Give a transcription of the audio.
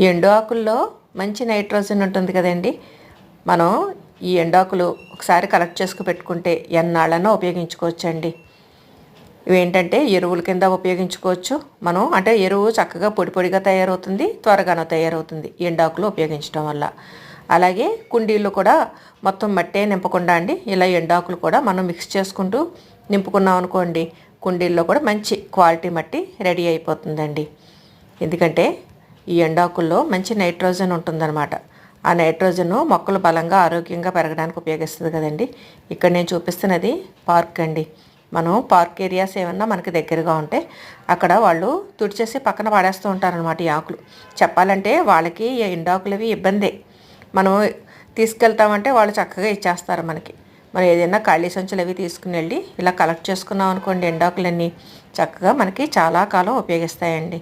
ఎండు ఆకుల్లో మంచి నైట్రోజన్ ఉంటుంది కదండి. మనం ఈ ఎండాకులు ఒకసారి కలెక్ట్ చేసుకు పెట్టుకుంటే ఎన్నాళ్ళన్నా ఉపయోగించుకోవచ్చండి. ఇవేంటంటే ఎరువుల కింద ఉపయోగించుకోవచ్చు. మనం అంటే ఎరువు చక్కగా పొడి పొడిగా తయారవుతుంది, త్వరగానే తయారవుతుంది ఎండాకులు ఉపయోగించడం వల్ల. అలాగే కుండీల్లో కూడా మొత్తం మట్టే నింపకుండా అండి ఇలా ఎండాకులు కూడా మనం మిక్స్ చేసుకుంటూ నింపుకున్నాం అనుకోండి, కుండీల్లో కూడా మంచి క్వాలిటీ మట్టి రెడీ అయిపోతుందండి. ఎందుకంటే ఈ ఎండాకుల్లో మంచి నైట్రోజన్ ఉంటుందన్నమాట. ఆ నైట్రోజన్ మొక్కలు బలంగా ఆరోగ్యంగా పెరగడానికి ఉపయోగిస్తుంది కదండి. ఇక్కడ నేను చూపిస్తున్నది పార్క్ అండి. మనం పార్క్ ఏరియాస్ ఏమన్నా మనకి దగ్గరగా ఉంటే అక్కడ వాళ్ళు తుడిచేసి పక్కన పడేస్తూ ఉంటారనమాట ఈ ఆకులు. చెప్పాలంటే వాళ్ళకి ఎండాకులు అవి ఇబ్బందే. మనం తీసుకెళ్తామంటే వాళ్ళు చక్కగా ఇచ్చేస్తారు మనకి. మనం ఏదైనా ఖాళీ సంచులు అవి తీసుకుని వెళ్ళి ఇలా కలెక్ట్ చేసుకున్నాం అనుకోండి, ఎండాకులన్నీ చక్కగా మనకి చాలా కాలం ఉపయోగిస్తాయండి.